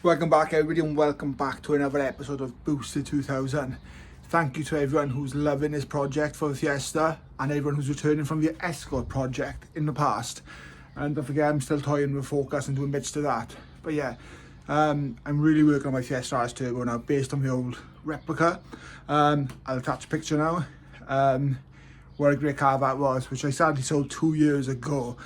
Welcome back everybody, and welcome back to another episode of Boosted 2000. Thank you to everyone who's loving this project for the Fiesta and everyone who's returning from the Escort project in the past. And don't forget, I'm still toying with Focus and doing bits to that. But yeah, I'm really working on my Fiesta RS Turbo now based on the old replica. I'll attach a picture now. What a great car that was, which I sadly sold 2 years ago,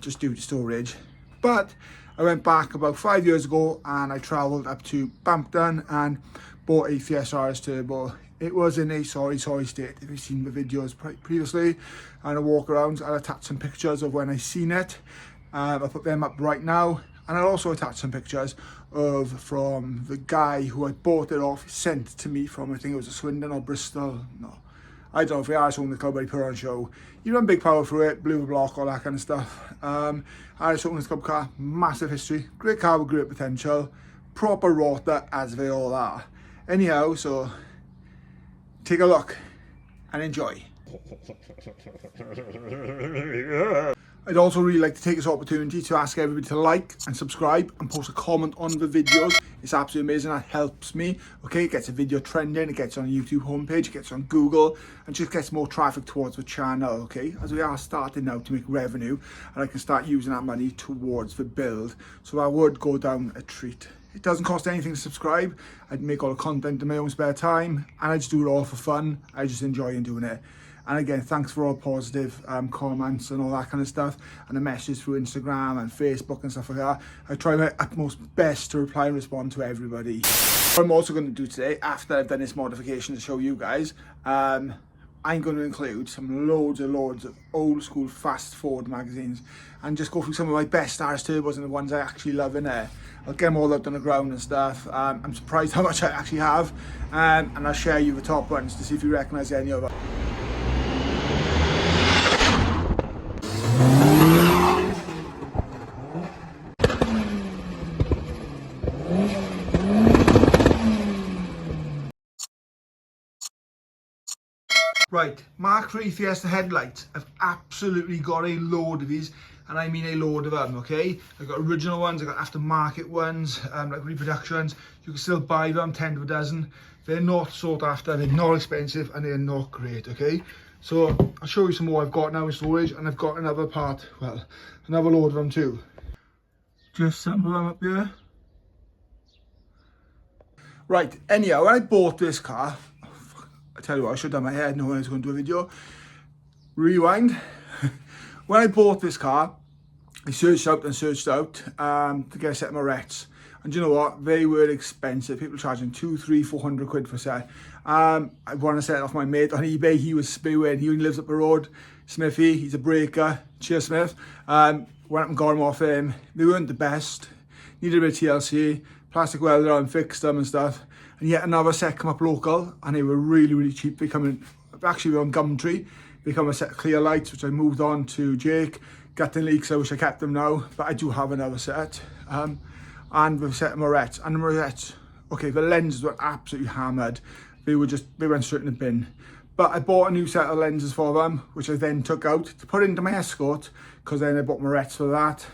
just due to storage. But I went back about 5 years ago and I travelled up to Bampton and bought a Fiesta RS Turbo. It was in a sorry state, if you've seen the videos previously, and I walk around. I'll attach some pictures of when I seen it. I'll put them up right now, and I'll also attach some pictures from the guy who I bought it off, sent to me from, I think it was a Swindon or Bristol, no, I don't know if he RS owned the club, but he put it on show. You run big power through it, blue block, all that kind of stuff. RS owned this club car, massive history, great car with great potential, proper rotor as they all are. Anyhow, so take a look and enjoy. I'd also really like to take this opportunity to ask everybody to like and subscribe and post a comment on the videos. It's absolutely amazing, that helps me. Okay, it gets a video trending, it gets on a YouTube homepage, it gets on Google, and just gets more traffic towards the channel, okay? As we are starting now to make revenue, and I can start using that money towards the build. So I would go down a treat. It doesn't cost anything to subscribe. I'd make all the content in my own spare time, and I just do it all for fun. I just enjoy doing it. And again, thanks for all positive comments and all that kind of stuff, and the messages through Instagram and Facebook and stuff like that. I try my utmost best to reply and respond to everybody. What I'm also going to do today, after I've done this modification to show you guys, I'm going to include some loads of old school fast forward magazines and just go through some of my best RS Turbos and the ones I actually love in there. I'll get them all out on the ground and stuff. I'm surprised how much I actually have, and I'll share you the top ones to see if you recognise any of them. Right, Mark III Fiesta headlights. I've absolutely got a load of these, and I mean a load of them, okay? I've got original ones, I've got aftermarket ones, like reproductions. You can still buy them, 10 to a dozen. They're not sought after, they're not expensive, and they're not great, okay? So I'll show you some more I've got now in storage, and I've got another part, well, another load of them too. Just some of them up here. Right, anyhow, when I bought this car, I tell you what, I should have done my hair knowing I was going to do a video. Rewind. When I bought this car, I searched out to get a set of Morettes. And you know what? They were expensive. People charging 200, 300, 400 quid for a set. I want to set off my mate on eBay. He was spewing. He only lives up the road. Smithy, he's a breaker. Cheers, Smith. Went up and got him off him. They weren't the best. Needed a bit of TLC. Plastic welder on, fixed them and stuff. And yet another set come up local, and they were really cheap. They come in, actually on Gumtree. They come a set of clear lights, which I moved on to Jake. Got the leaks, I wish I kept them now, but I do have another set. And the set of Morette. And the Morette, okay, the lenses were absolutely hammered. They went straight in the bin. But I bought a new set of lenses for them, which I then took out to put into my Escort, because then I bought Morettes for that.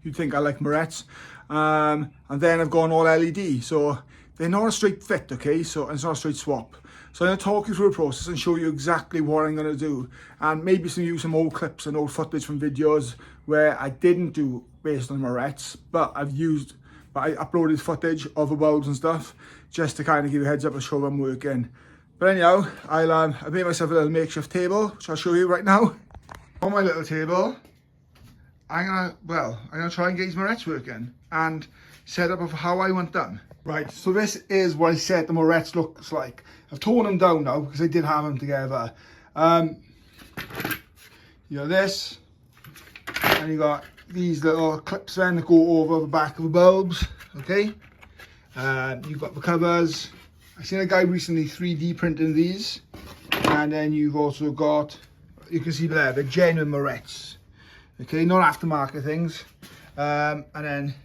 You'd think I like Morettes. And then I've gone all LED, so they're not a straight fit, okay? So it's not a straight swap. So I'm going to talk you through the process and show you exactly what I'm going to do. And maybe use some old clips and old footage from videos where I didn't do based on Morettes, but I uploaded footage of the bulbs and stuff just to kind of give you a heads up and show them working. But anyhow, I made myself a little makeshift table, which I'll show you right now. On my little table, I'm gonna try and get these Morettes working and set up of how I want them. Right, so this is what I said the Morettes looks like. I've torn them down now because I did have them together. You got this, and you got these little clips then that go over the back of the bulbs, okay? You've got the covers. I've seen a guy recently 3D printing these, and then you've also got, you can see there, the genuine Morettes, okay, not aftermarket things. And then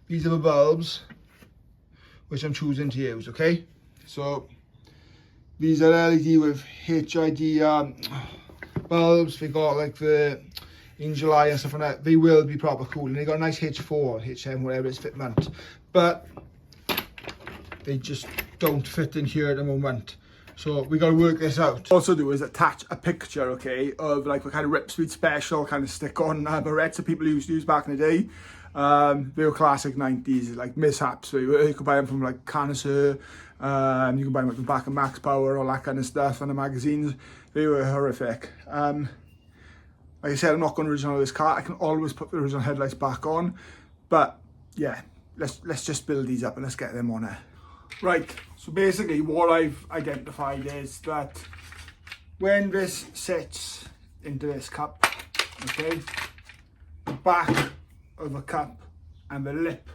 these are the bulbs which I'm choosing to use, okay? So these are LED with HID bulbs. They got like the Angel Eye and stuff like that. They will be proper cool, and they got a nice H4, HM, whatever it's fitment. but they just don't fit in here at the moment. So we got to work this out. What also do is attach a picture, okay, of like a kind of Rip Speed Special kind of stick-on Morette that people used to use back in the day. They were classic 90s, like mishaps. So you could buy them from like Connoisseur, you can buy them at the back of Max Power, all that kind of stuff, and the magazines. They were horrific. Like I said, I'm not going to original this car. I can always put the original headlights back on, but yeah, let's just build these up and let's get them on it. Right, so basically what I've identified is that when this sits into this cup, okay, the back of a cup and the lip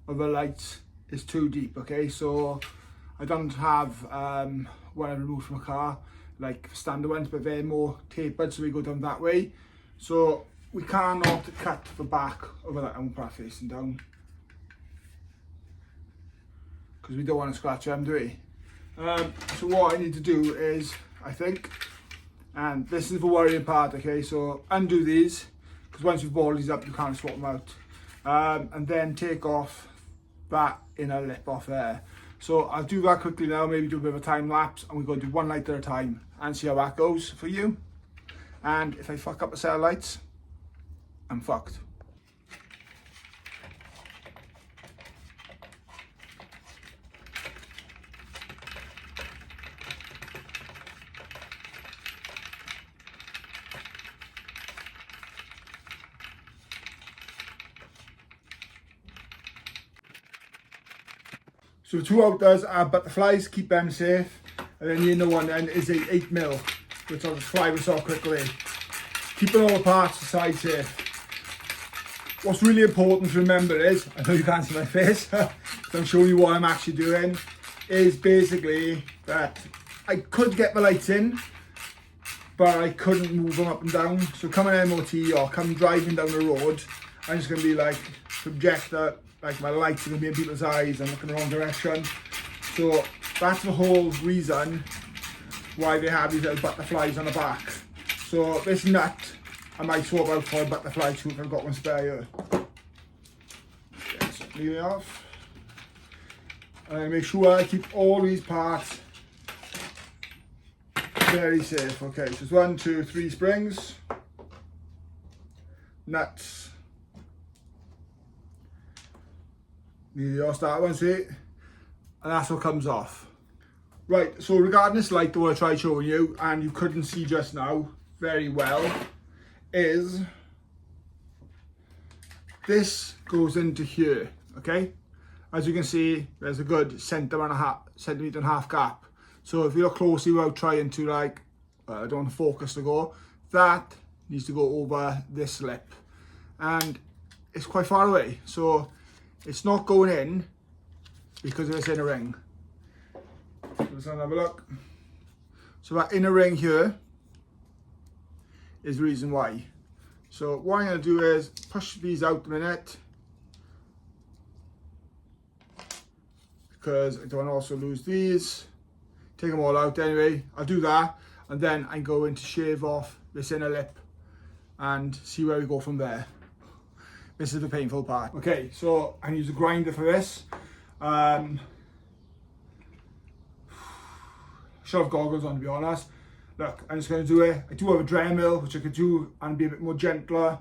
of the lights is too deep, okay, so I don't have what I removed from a car, like standard ones, but they're more tapered, so we go down that way. So we cannot cut the back of that. I won't put that facing down, because we don't want to scratch them, do we? So what I need to do is, I think, and this is the worrying part, okay, so undo these, because once you've balled these up, you can't swap them out. And then take off that inner lip off there. So I'll do that quickly now, maybe do a bit of a time lapse, and we're going to do one light at a time and see how that goes for you. And if I fuck up a set of lights, I'm fucked. So the two outers are butterflies, keep them safe. And then the inner one then is a 8mm, which I'll just fly this off quickly. Keeping all the parts aside safe. What's really important to remember is, I know you can't see my face, so I'm showing you what I'm actually doing, is basically that I could get the lights in, but I couldn't move them up and down. So come an MOT or come driving down the road, I'm just going to be like, projector, like my lights are going to be in people's eyes and looking the wrong direction. So that's the whole reason why they have these little butterflies on the back. So this nut, I might swap out for a butterfly too if I've got one spare here. Yes, leave it off. And I make sure I keep all these parts very safe. Okay, so it's 1, 2, 3 springs, nuts. Your start one, see, and that's what comes off. Right, so regarding this light that I tried showing you, and you couldn't see just now very well, is this goes into here, okay? As you can see, there's a good centimetre and a half gap. So if you look closely without trying to like, I don't want the focus to go, that needs to go over this lip. And it's quite far away, so it's not going in because it's in a ring. So let's have a look. So that inner ring here is the reason why. So what I'm going to do is push these out a minute, because I don't want to also lose these. Take them all out anyway. I'll do that, and then I'm going to shave off this inner lip and see where we go from there. This is the painful part. Okay, so I use a grinder for this. Should have goggles on, to be honest. Look, I'm just going to do it. I do have a Dremel, which I could do and be a bit more gentler.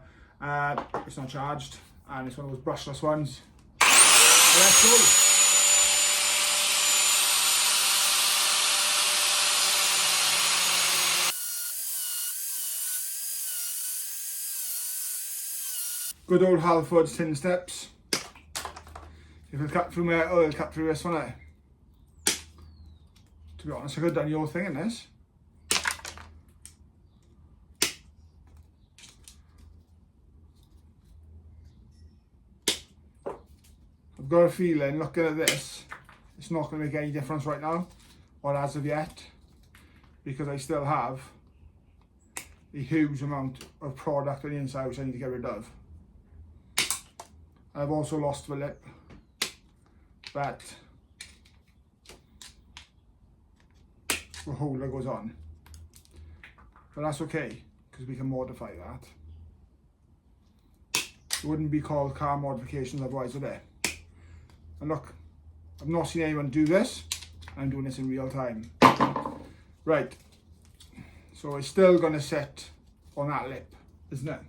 It's not charged, and it's one of those brushless ones. So let's go. Good old Halford's tin steps. If I cut through my, I'll cut through this one. To be honest, I could have done your thing in this. I've got a feeling, looking at this, it's not going to make any difference right now, or as of yet, because I still have a huge amount of product on the inside which I need to get rid of. I've also lost the lip, but the holder goes on. But that's okay, because we can modify that. It wouldn't be called car modifications otherwise, would it? And look, I've not seen anyone do this. I'm doing this in real time. Right, so it's still going to sit on that lip, isn't it?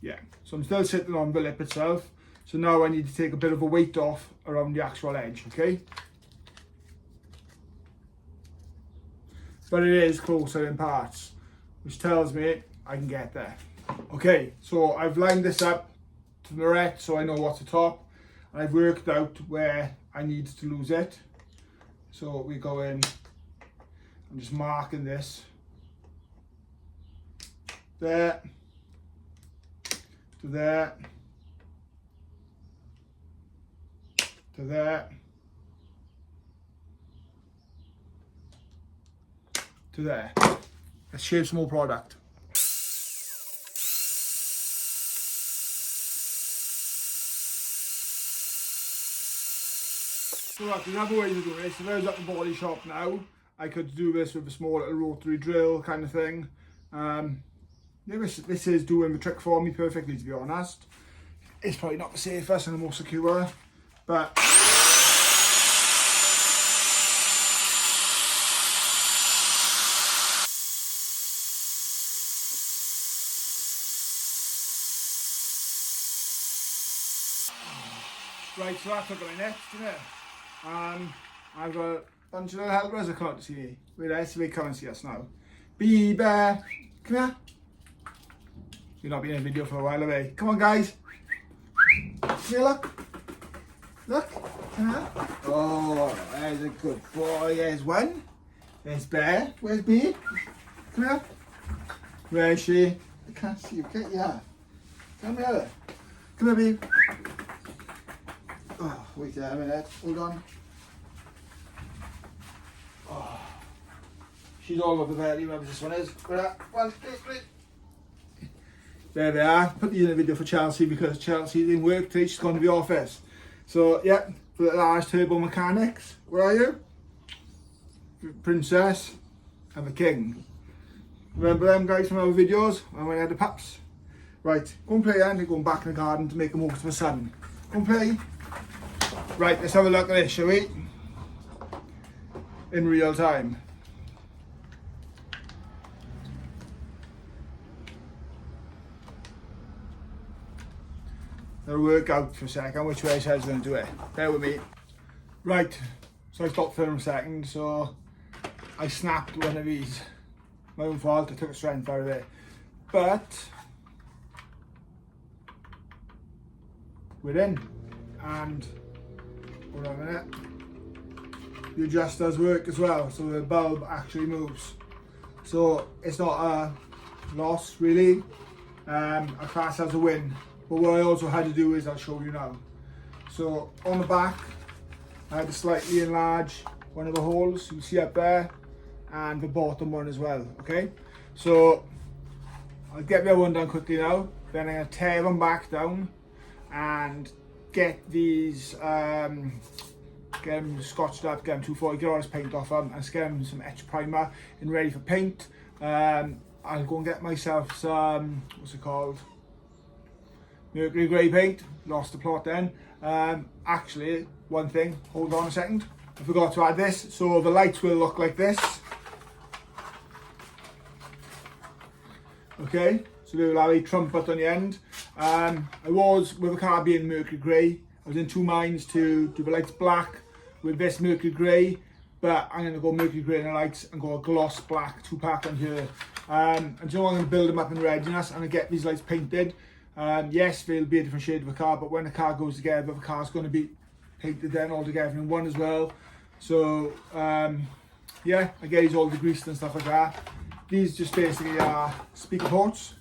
Yeah, so I'm still sitting on the lip itself. So now I need to take a bit of a weight off around the actual edge, okay? But it is closer in parts, which tells me I can get there. Okay, so I've lined this up to the Morette so I know what's the top, and I've worked out where I need to lose it. So we go in, I'm just marking this there, to there, to there, to there. Let's shave some more product. So that's another way to do this. If I was at the body shop now, I could do this with a small little rotary drill kind of thing. Yeah, this is doing the trick for me perfectly, to be honest. It's probably not the safest and the most secure, but right, so that's looking like next, isn't it? I've got a bunch of little helpers that come out to see me. Wait there, so they come and see us now. Bee Bear, come here. You've not been in a video for a while, have you? Come on, guys. Here, look. Look. Come here. Oh, there's a good boy. There's one. There's Bear. Where's Bee? Come here. Where is she? I can't see you. Get ya. Come here. Come here, Bee. Oh, wait there a minute. Hold on. Oh. She's all over the bed. Whoever this one is. One, two, three. There they are. Put these in a video for Chelsea because Chelsea didn't work today. She's gone to the office. So yeah, for the large turbo mechanics. Where are you? Princess and the king. Remember them guys from our videos when we had the pups? Right, go and play then. They're going back in the garden to make the most of the sun. Go and play. Right, let's have a look at this, shall we? In real time. I'll work out for a second which way I said I was going to do it. Bear with me. Right, so I stopped filming a second, so I snapped one of these. My own fault, I took a strength out of it. But we're in, and hold on a minute. The adjusters work as well, so the bulb actually moves. So it's not a loss really. I class as a win. But what I also had to do is, I'll show you now. So on the back, I had to slightly enlarge one of the holes you see up there, and the bottom one as well, okay? So I'll get the other one done quickly now, then I'm going to tear them back down and get these, get them scotched up, get them 240, get all this paint off them, and get them some etch primer and ready for paint. I'll go and get myself some, what's it called? Mercury grey paint. Lost the plot then. Actually, one thing, hold on a second. I forgot to add this. So the lights will look like this. Okay, so they will have a trumpet on the end. I was, with the car being Mercury grey, I was in two minds to do the lights black with this Mercury grey, but I'm going to go Mercury grey in the lights and go a gloss black 2-pack on here. And so I'm going to build them up in readiness and get these lights painted. Yes, they'll be a different shade of a car, but when the car goes together, the car's going to be painted then all together in one as well. So yeah, I get these all degreased and stuff like that. These just basically are speaker ports.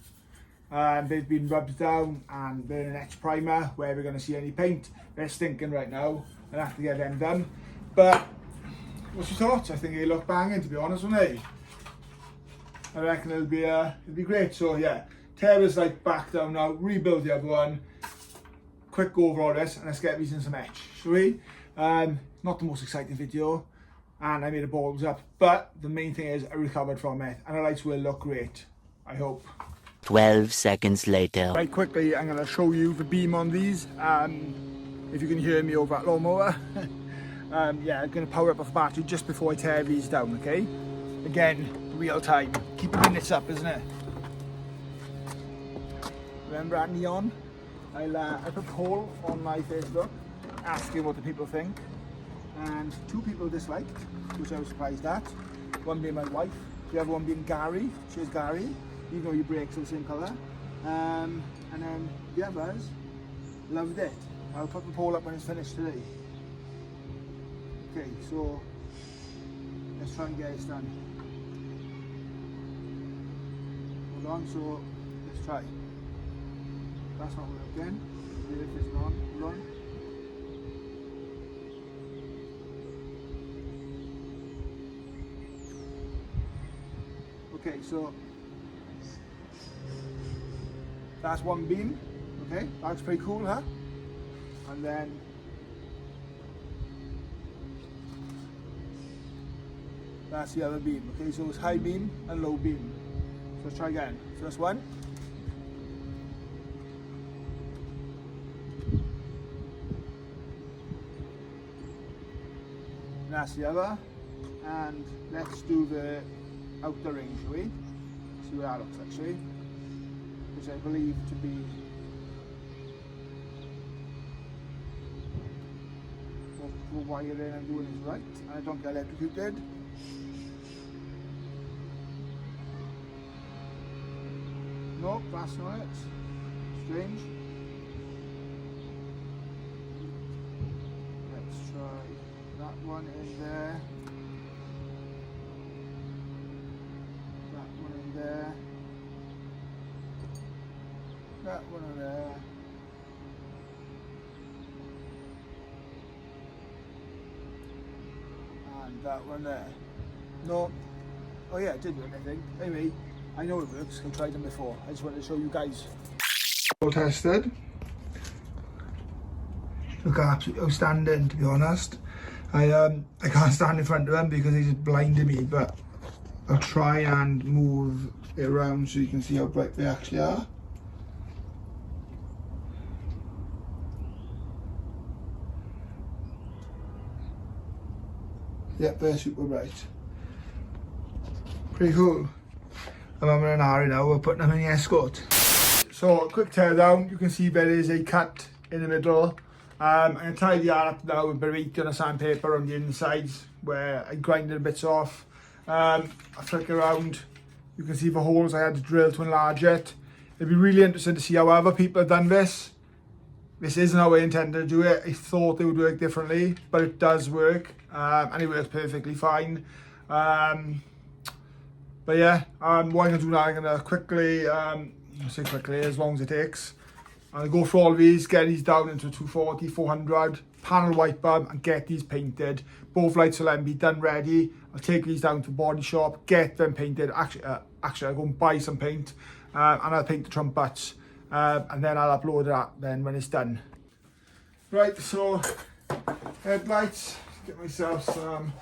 They've been rubbed down and they're in an etch primer where we're going to see any paint. They're stinking right now. I'll have to get them done. But what's your thoughts? I think they look banging, to be honest, won't they? I reckon it'll be great. So yeah, tear this light back down now, rebuild the other one. Quick go over all this and let's get these in some etch, shall we? Not the most exciting video, and I made the balls up, but the main thing is I recovered from it and the lights will look great. I hope. 12 seconds later. Right, quickly, I'm going to show you the beam on these. If you can hear me over that lawnmower. Yeah, I'm going to power up the battery just before I tear these down, okay? Again, real time. Keep the minutes up, isn't it? Remember that neon? I put a poll on my Facebook asking what the people think. And 2 people disliked, which I was surprised at. One being my wife, the other one being Gary. She's Gary, even though your brakes are the same colour. And then the others loved it. I'll put the poll up when it's finished today. Okay, so let's try and get this done. Hold on, so let's try. That's not working. The lift isn't on. Hold on. Okay, so that's one beam. Okay, that's pretty cool, huh? And then that's the other beam. Okay, so it's high beam and low beam. So let's try again. First one. And that's the other. And let's do the outer ring, shall we? See what that looks like, shall we? Which I believe to be what wiring I'm doing is right, and I don't get electrocuted. No, that's not it. Strange. Let's try that one in there. That one in there. That one in there. And that one there. No. Oh yeah, it did work, I think. Anyway, I know it works. I've tried them before. I just wanted to show you guys. All tested. Look absolutely outstanding, to be honest. I can't stand in front of him because he's blinding me, but I'll try and move it around so you can see how bright they actually are. Yep, they're super bright. Pretty cool. I'm having an hour now, we're putting them in the Escort. So, quick tear down, you can see there is a cut in the middle. I'm going to tidy that up now with Morette on a sandpaper on the insides where I grinded the bits off. I flick around, you can see the holes I had to drill to enlarge it. It'd be really interesting to see how other people have done this. This isn't how I intended to do it. I thought it would work differently, but it does work, and it works perfectly fine. But yeah, what I'm going to do now, I'm going to quickly, say quickly, as long as it takes. I'm going to go through all of these, get these down into 240, 400, panel wipe them and get these painted. Both lights will then be done ready. I'll take these down to body shop, get them painted. Actually I'll go and buy some paint and I'll paint the trumpets. And then I'll upload that then when it's done. Right, so headlights, get myself some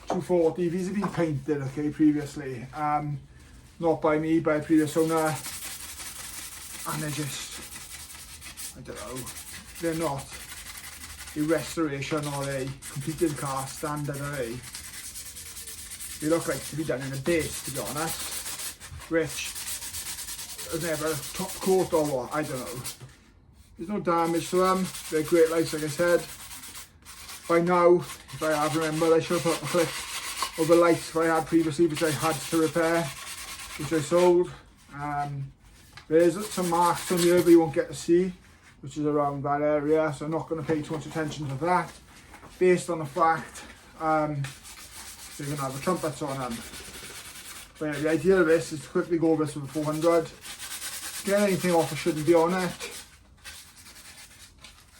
240. These have been painted, okay, previously. Not by me, by a previous owner. And they're just, I don't know, they're not a restoration or a completed car standard, are they? They look like to be done in a base, to be honest. Which was never a top coat or what, I don't know. There's no damage to them. They're great lights, like I said. By now, if I have remembered, I should have put a clip of the lights that I had previously, which I had to repair, which I sold. There's some marks on here that you won't get to see, which is around that area, so I'm not going to pay too much attention to that, based on the fact they're going to have the trumpets on them. But yeah, the idea of this is to quickly go over this with a 400, get anything off that shouldn't be on it.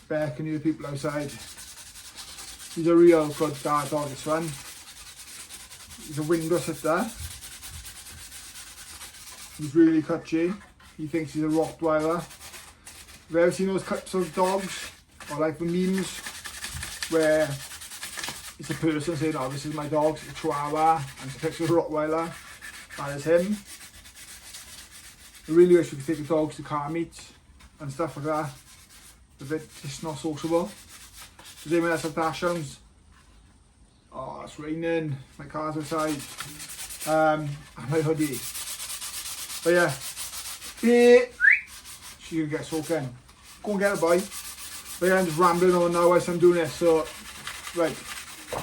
Can hear people outside. He's a real good guard dog, this one. He's a window sitter. He's really cutchy. He thinks he's a Rottweiler. Have you ever seen those clips of dogs? Or like the memes where it's a person saying, oh, this is my dog, it's a Chihuahua, and it's a picture of a Rottweiler. That is him. I really wish we could take the dogs to car meets and stuff like that, but it's just not sociable. Today when I have dash-downs, oh, it's raining, my car's outside, and my hoodie. But yeah, she can get soaking. Go and get a boy. But yeah, I'm just rambling on now whilst I'm doing this, so, right,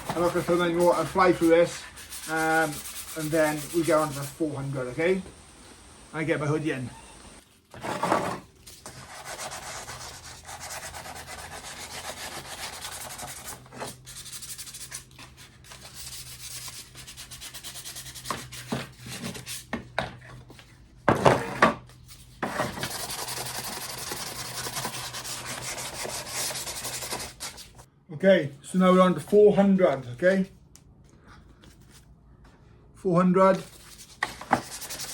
I'm not going to film anymore, I'll fly through this, and then we get on to 400, okay? I get my hoodie in. Okay, so now we're on to 400, okay? 400.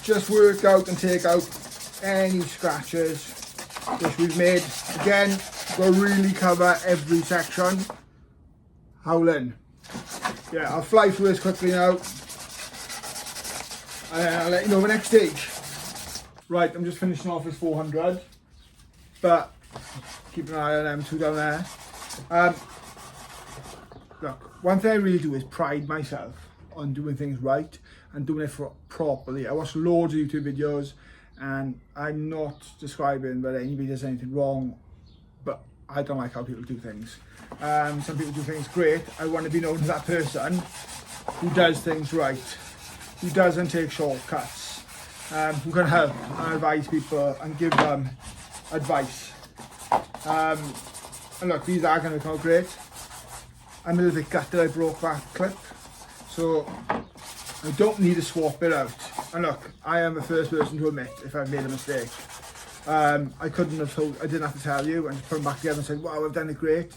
Just work out and take out any scratches which we've made. Again, we'll really cover every section. Howling. Yeah, I'll fly through this quickly now. And then I'll let you know the next stage. Right, I'm just finishing off this 400. But keep an eye on them two down there. Look, one thing I really do is pride myself on doing things right and doing it properly. I watch loads of YouTube videos and I'm not describing that anybody does anything wrong, but I don't like how people do things. Some people do things great. I want to be known as that person who does things right, who doesn't take shortcuts, who can help and advise people and give them advice. And look, these are going to come out great. I'm a little bit gutted I broke that clip, so I don't need to swap it out. And look, I am the first person to admit if I've made a mistake. I couldn't have told, I didn't have to tell you and just put them back together and said, wow, I've done it great.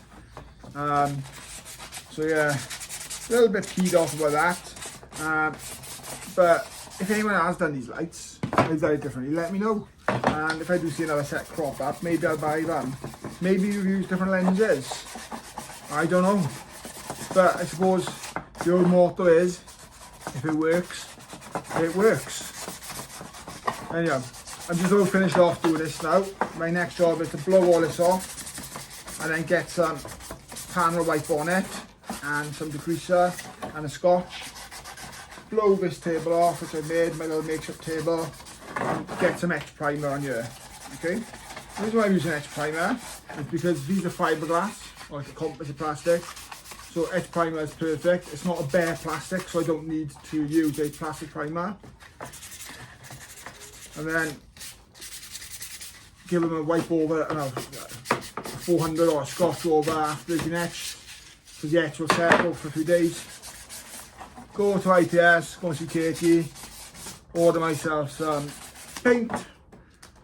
So yeah, a little bit peed off about that. But if anyone has done these lights, they've done it differently, let me know. And if I do see another set crop up, maybe I'll buy them. Maybe we'll use different lenses. I don't know. But I suppose the old motto is, if it works, it works. Anyway, I'm just all finished off doing this now. My next job is to blow all this off and then get some panel white bonnet and some degreaser and a scotch. Blow this table off, which I made, my little makeshift table, and get some etch primer on here. Okay? The reason why I'm using etch primer is because these are fiberglass, or like a composite plastic. So etch primer is perfect. It's not a bare plastic, so I don't need to use a plastic primer. And then give them a wipe over, a 400 or a scotch over after it's been etched, because the etch will settle for a few days. Go to IPS, go and see Katie, order myself some paint,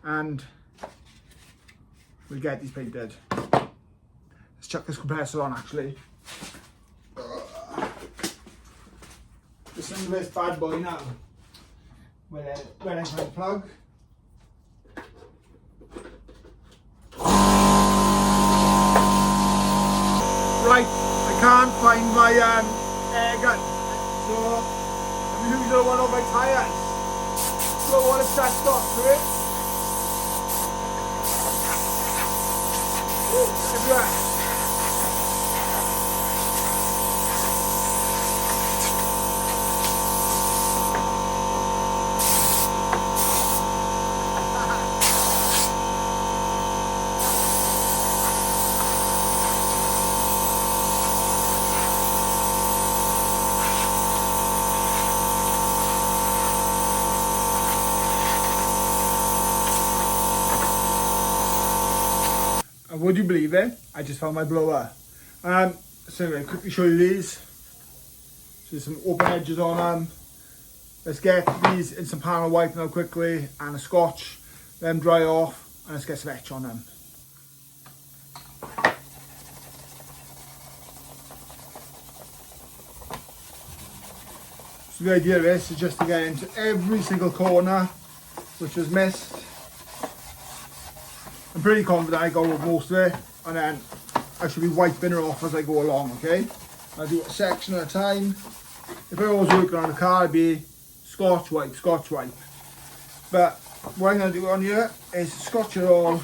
and we'll get these painted. Let's chuck this compressor on actually. Listen to this bad boy now. When I find a plug. Right, I can't find my air gun, so I'm using the one on my tyres. So I want to start to it. Everywhere. And would you believe it? I just found my blower. So anyway, quickly show you these. So there's some open edges on them. Let's get these in some panel white now quickly and a scotch. Let them dry off and let's get some etch on them. So the idea of this is just to get into every single corner which was missed. I'm pretty confident I got most of it, and then I should be wiping it off as I go along, okay? I'll do a section at a time. If I was working on a car, it'd be scotch wipe. But what I'm going to do on here is scotch it all.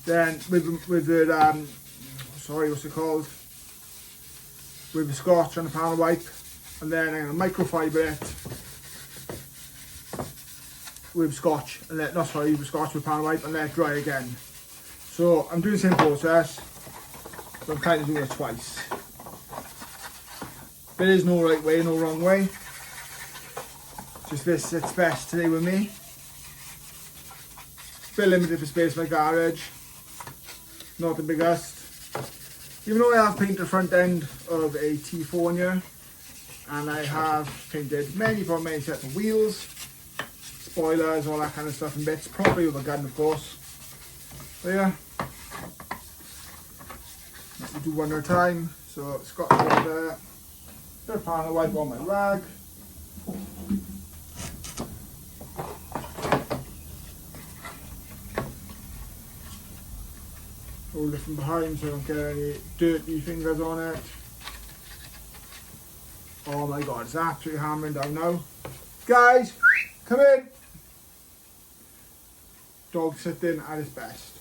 Then with the sorry, what's it called? With the scotch and the panel wipe, and then I'm going to microfiber it with scotch, and let with scotch with panel wipe, and let it dry again. So I'm doing the same process, but I'm kind of doing it twice. There is no right way, no wrong way. Just this sits best today with me. Bit limited for space in my garage. Not the biggest. Even though I have painted the front end of a T4 in here, and I have painted many sets of wheels, spoilers, all that kind of stuff and bits, properly with a gun of course. But yeah, we do one at a time. So scotch on there, bit of panel wipe on my rag. Hold it from behind so I don't get any dirty fingers on it. Oh my god, it's absolutely hammering down now. Guys, come in! Dog sitting at his best.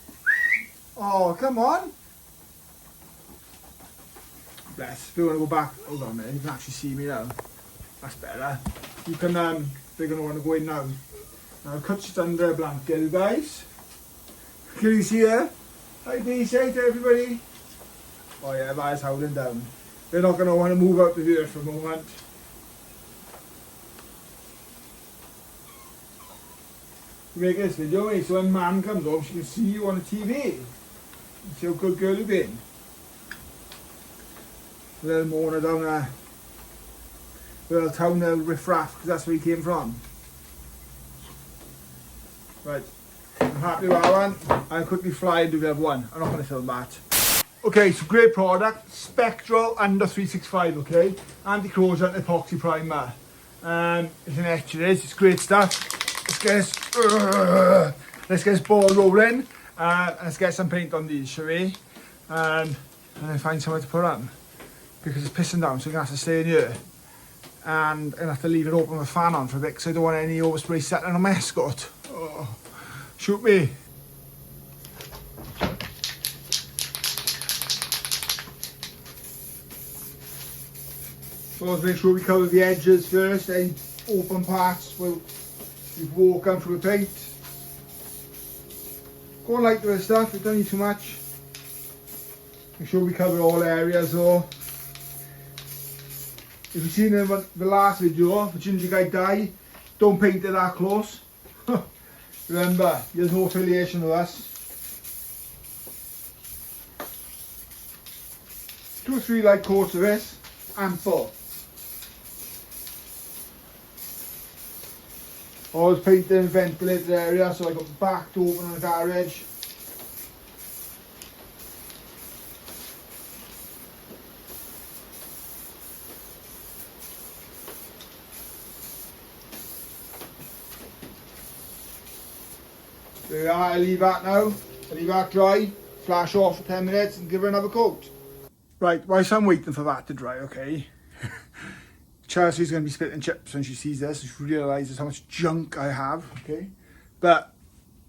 Oh, come on! Bless. If you want to go back, hold on a minute, you can actually see me now. That's better. You can, they're going to want to go in now. Now I've cut just under a blanket, you guys. Can you see her? Hi, B, say to everybody. Oh yeah, that is howling down. They're not going to want to move out of here for a moment. You make this video, so when Mum comes home, she can see you on the TV. And see how good girl you've been. A little moaner down there. Little town of riffraff, because that's where he came from. Right. I'm happy with that one. I'll quickly fly and do the other one. I'm not going to film that. Okay, so great product. Spectral under 365, okay? Anti-corrosion epoxy primer. It's an extra, it's great stuff. Let's get this ball rolling. And let's get some paint on these, shall we? And then find somewhere to put them. Because it's pissing down, so you're going to have to stay in here. And I'm going to have to leave it open with a fan on for a bit, because I don't want any overspray settling on my escort. Oh. Shoot me. So let's make sure we cover the edges first, any open parts we've walked down through the paint. Go on like the stuff, we don't need too much. Make sure we cover all areas though. If you've seen the last video, the ginger guy die, don't paint it that close. Remember, there's no affiliation with us. 2 or 3 light coats of this, ample. Always paint in a ventilated area, so I got the back to open on the garage. There we are, I leave that now. I leave that dry, flash off for 10 minutes and give her another coat. Right, whilst I'm waiting for that to dry, okay. Chelsea's going to be spitting chips when she sees this, and she realises how much junk I have, okay. But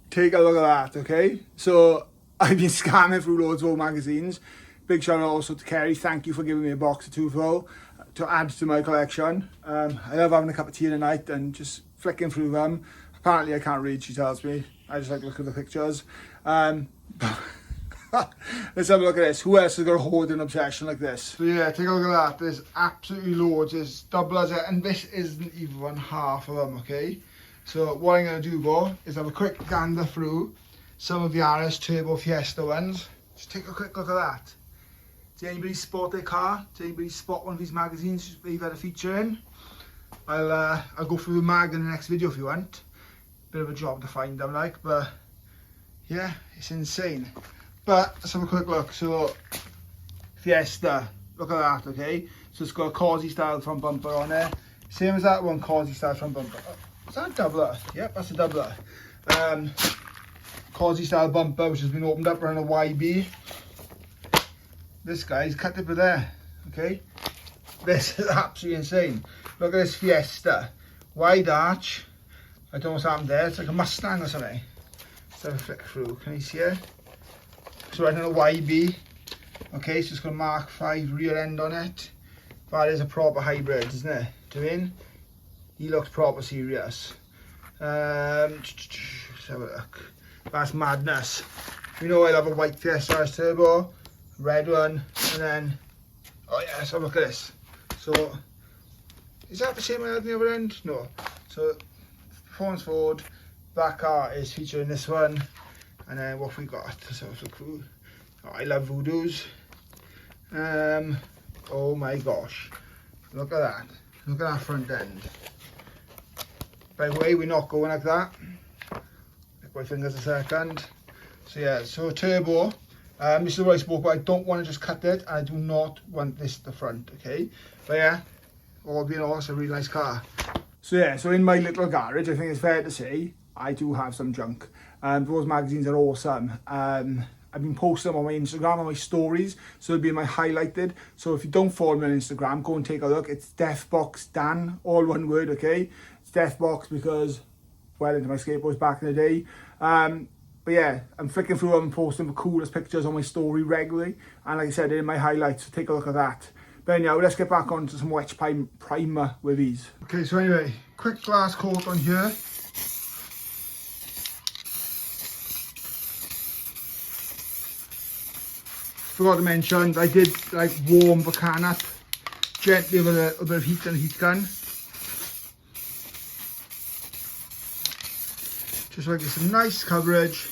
take a look at that, okay. So I've been scanning through loads of old magazines. Big shout out also to Kerry, thank you for giving me a box of 2 to add to my collection. I love having a cup of tea in the night and just flicking through them. Apparently I can't read, she tells me. I just like to look at the pictures. Let's have a look at this. Who else has got a hoarding obsession like this? So yeah, take a look at that. There's absolutely loads. There's double as it, and this isn't even half of them, okay? So what I'm going to do, Bo, is have a quick gander through some of the RS Turbo Fiesta ones. Just take a quick look at that. Did anybody spot their car? Did anybody spot one of these magazines they've had a feature in? I'll go through the mag in the next video if you want. Bit of a job to find them, like, but yeah, it's insane. But let's have a quick look. So Fiesta, look at that, okay? So it's got a Causey style front bumper on there, same as that one, Causey style front bumper. Is that a doubler? Yep, that's a doubler. Causey style bumper, which has been opened up around a YB. This guy's cut it there, okay? This is absolutely insane. Look at this Fiesta wide arch. I don't know what's happened there. It's like a Mustang or something. Let's have a flick through. Can you see it? So I don't know YB. Okay, so it's got a Mark 5 rear end on it. That is a proper hybrid, isn't it? Do you mean? He looks proper serious. Let's have a look. That's madness. You know I love a white Fiesta RS turbo, red one, and then, oh yeah, let's have a look at this. So, is that the same I had on the other end? No. So, performance Ford, that car is featuring this one, and then what have we got? Let's have a look through. Oh, I love Voodoos. Oh my gosh, look at that. Look at that front end. By the way, we're not going like that. Lick my fingers a second. So yeah, so turbo. This is what I spoke about. I don't want to just cut it. I do not want this at the front, okay? But yeah, all being all, it's a really nice car. So yeah, so in my little garage, I think it's fair to say, I do have some junk. Those magazines are awesome. I've been posting them on my Instagram, on my stories, so it'll be in my highlighted. So if you don't follow me on Instagram, go and take a look. It's Deathbox Dan, all one word, okay? It's Deathbox because, well, into my skateboards back in the day. But yeah, I'm flicking through them and posting the coolest pictures on my story regularly. And like I said, in my highlights, so take a look at that. But anyhow, let's get back on to some wetch primer with these. Okay, so anyway, quick glass coat on here. Forgot to mention, I did like warm the can up gently with a bit of heat and a heat gun. Just so I get some nice coverage.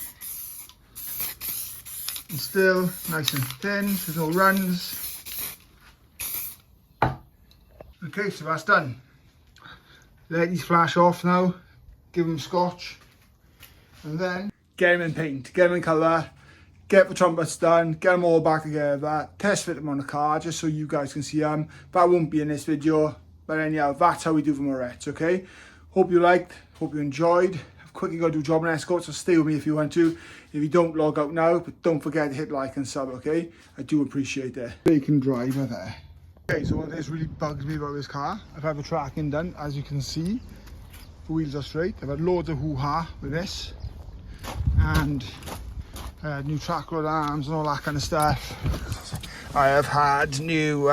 And still nice and thin, so there's no runs. Okay, so that's done. Let these flash off now, give them scotch, and then get them in paint, get them in colour. Get the trumpets done, get them all back together, test fit them on the car just so you guys can see them. That won't be in this video, but anyhow, that's how we do the Morette, okay? Hope you liked, hope you enjoyed. I've quickly got to do job and escort, so stay with me if you want to. If you don't, log out now, but don't forget to hit like and sub, okay? I do appreciate it. Bacon driver there. Okay, so what this really bugs me about this car, I've had the tracking done, as you can see. The wheels are straight. I've had loads of hoo-ha with this. And new track rod arms and all that kind of stuff. I have had new,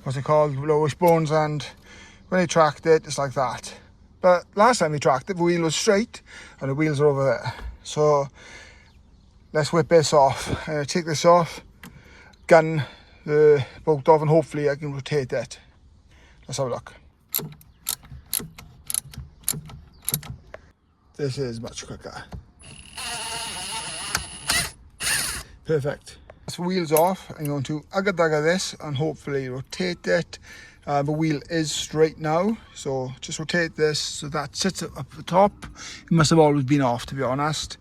what's it called, lowish bones, and when they tracked it, it's like that. But last time we tracked it, the wheel was straight and the wheels are over there. So let's whip this off. Take this off, gun the bolt off, and hopefully I can rotate it. Let's have a look. This is much quicker. Perfect. So wheels off, I'm going to ugga-dugga this and hopefully rotate it. The wheel is straight now, so just rotate this so that sits up the top. It must have always been off, to be honest.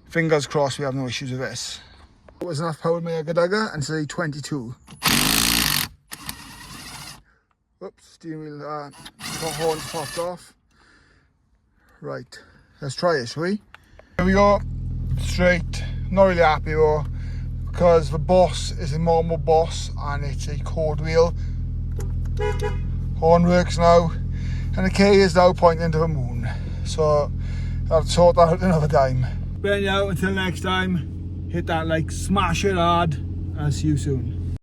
Fingers crossed we have no issues with this. There's enough power in my ugga-dugga, and say 22. Oops, steering wheel horns popped off. Right, let's try it, shall we? Here we go, straight. Not really happy though, because the Boss is a normal Boss and it's a cord wheel. Horn works now, and the K is now pointing to the moon. So I'll sort that out another time. But anyhow, until next time, hit that like, smash it hard, and I'll see you soon.